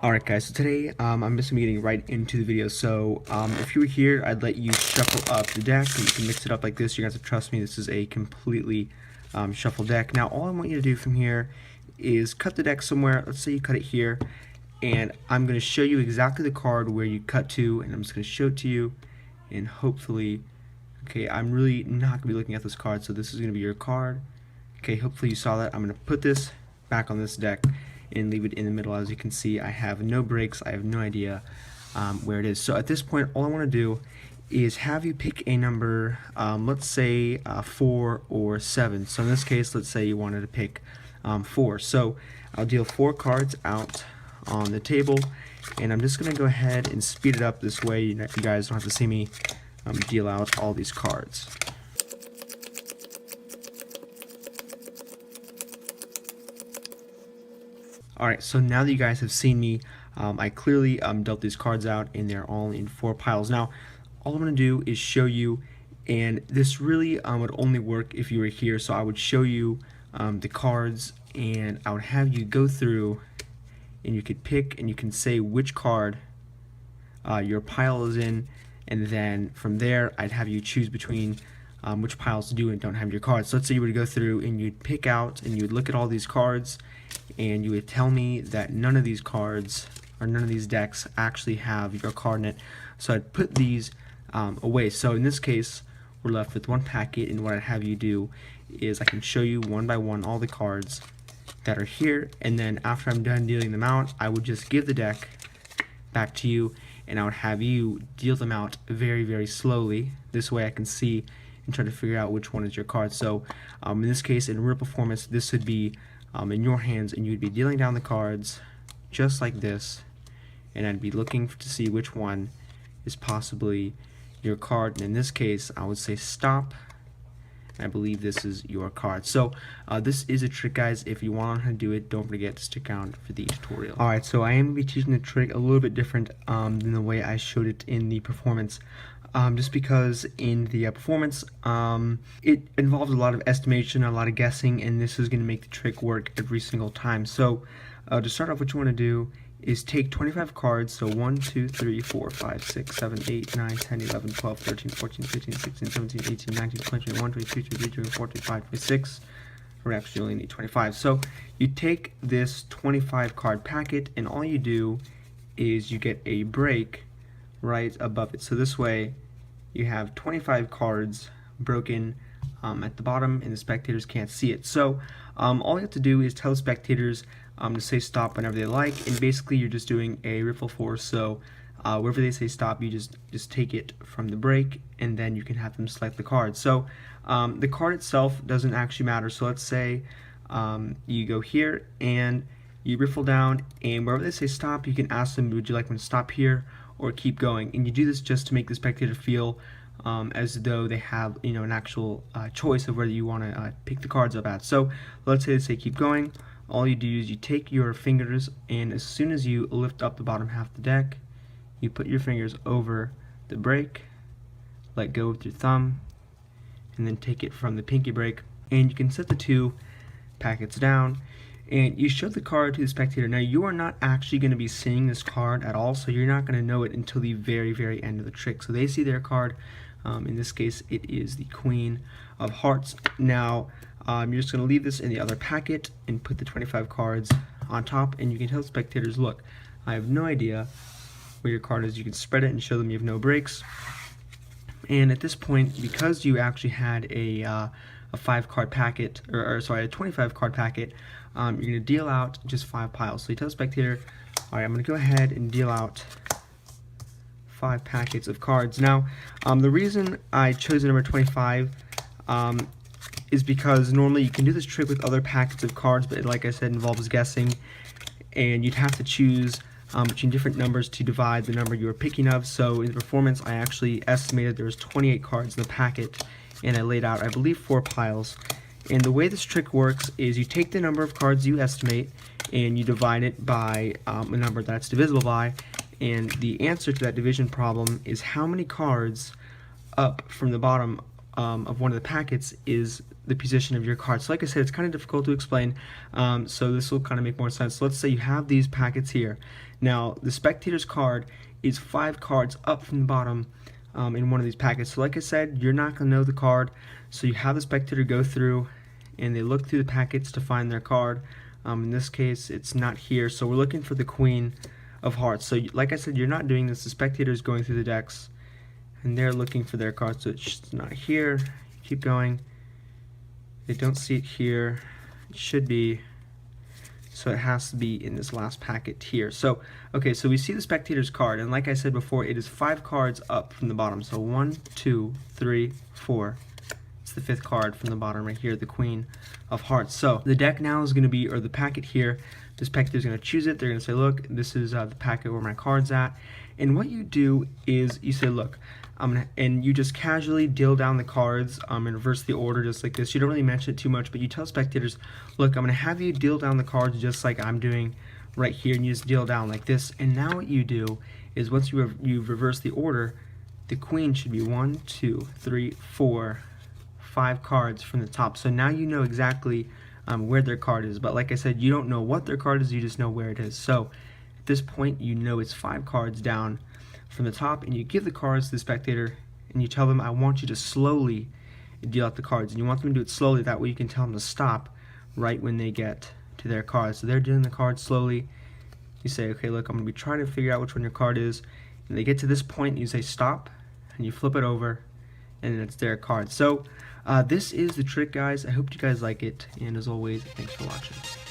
Alright guys, so today I'm just going to be getting right into the video. So if you were here, I'd let you shuffle up the deck, and you can mix it up like this. You're going to have to trust me, this is a completely shuffled deck. Now all I want you to do from here is cut the deck somewhere. Let's say you cut it here, and I'm going to show you exactly the card where you cut to, and I'm just going to show it to you, and hopefully, okay, I'm really not going to be looking at this card, so this is going to be your card. Okay, hopefully you saw that. I'm going to put this back on this deck and leave it in the middle. As you can see, I have no breaks. I have no idea where it is. So at this point, all I want to do is have you pick a number, let's say 4 or 7. So in this case, let's say you wanted to pick 4. So I'll deal 4 cards out on the table, and I'm just going to go ahead and speed it up this way. You guys don't have to see me deal out all these cards. Alright, so now that you guys have seen me, I clearly dealt these cards out, and they're all in 4 piles. Now, all I'm going to do is show you, and this really would only work if you were here, so I would show you the cards, and I would have you go through, and you could pick, and you can say which card your pile is in, and then from there, I'd have you choose between which piles to do and don't have your cards. So let's say you would go through, and you'd pick out, and you'd look at all these cards, and you would tell me that none of these cards or none of these decks actually have your card in it. So I'd put these away. So in this case, we're left with 1 packet, and what I'd have you do is I can show you one by one all the cards that are here, and then after I'm done dealing them out, I would just give the deck back to you, and I would have you deal them out very, very slowly. This way I can see and try to figure out which one is your card. So in this case, in real performance, this would be in your hands, and you'd be dealing down the cards just like this, and I'd be looking to see which one is possibly your card, and in this case I would say stop. I believe this is your card. So this is a trick, guys. If you want to know how to do it, don't forget to stick around for the tutorial. Alright, so I am going to be teaching the trick a little bit different than the way I showed it in the performance. Just because in the performance, it involves a lot of estimation, a lot of guessing, and this is going to make the trick work every single time. So to start off, what you want to do is take 25 cards, so 1, 2, 3, 4, 5, 6, 7, 8, 9, 10, 11, 12, 13, 14, 15, 16, 17, 18, 19, 20, 21, 22, 23, 24, 25, 26. We actually only need 25. So you take this 25 card packet, and all you do is you get a break right above it. So this way you have 25 cards broken at the bottom, and the spectators can't see it. So all you have to do is tell the spectators to say stop whenever they like, and basically you're just doing a riffle force. So wherever they say stop, you just take it from the break, and then you can have them select the card. So the card itself doesn't actually matter. So let's say you go here and you riffle down, and wherever they say stop, you can ask them, would you like me to stop here or keep going? And you do this just to make the spectator feel as though they have, an actual choice of whether you want to pick the cards up at. So let's say they say keep going. All you do is you take your fingers, and as soon as you lift up the bottom half of the deck, you put your fingers over the break, let go with your thumb, and then take it from the pinky break, and you can set the 2 packets down, and you show the card to the spectator. Now you are not actually going to be seeing this card at all, so you're not going to know it until the very, very end of the trick. So they see their card. In this case, it is the Queen of Hearts. Now you're just going to leave this in the other packet and put the 25 cards on top, and you can tell the spectators, look, I have no idea where your card is. You can spread it and show them you have no breaks. And at this point, because you actually had a 5-card packet, or sorry, a 25-card packet, you're going to deal out just 5 piles. So you tell the spectator, alright, I'm going to go ahead and deal out 5 packets of cards. Now, the reason I chose the number 25 is because normally you can do this trick with other packets of cards, but like I said, involves guessing, and you'd have to choose between different numbers to divide the number you were picking of. So in the performance, I actually estimated there was 28 cards in the packet, and I laid out, I believe, 4 piles. And the way this trick works is you take the number of cards you estimate, and you divide it by a number that's divisible by, and the answer to that division problem is how many cards up from the bottom of one of the packets is the position of your card. So like I said, it's kind of difficult to explain, so this will kind of make more sense. So let's say you have these packets here. Now the spectator's card is 5 cards up from the bottom in one of these packets. So like I said, you're not going to know the card, so you have the spectator go through and they look through the packets to find their card. In this case, it's not here, so we're looking for the Queen of Hearts. So like I said, you're not doing this. The spectator is going through the decks and they're looking for their card, so it's not here. Keep going. They don't see it here. It should be, so it has to be in this last packet here. So okay, so we see the spectator's card, and like I said before, it is 5 cards up from the bottom. So 1, 2, 3, 4. It's the 5th card from the bottom right here, the Queen of Hearts. So the deck now is going to be, or the packet here, the spectator is going to choose it. They're going to say, look, this is the packet where my card's at. And what you do is you say, look, and you just casually deal down the cards and reverse the order just like this. You don't really mention it too much, but you tell spectators, look, I'm going to have you deal down the cards just like I'm doing right here, and you just deal down like this. And now what you do is once you've reversed the order, the Queen should be 1, 2, 3, 4, 5 cards from the top. So now you know exactly where their card is. But like I said, you don't know what their card is, you just know where it is. So at this point, you know it's 5 cards down from the top, and you give the cards to the spectator and you tell them, I want you to slowly deal out the cards, and you want them to do it slowly. That way you can tell them to stop right when they get to their cards. So they're doing the cards slowly. You say, okay, look, I'm going to be trying to figure out which one your card is, and they get to this point, you say stop, and you flip it over, and then it's their card. So this is the trick, guys. I hope you guys like it, and as always, thanks for watching.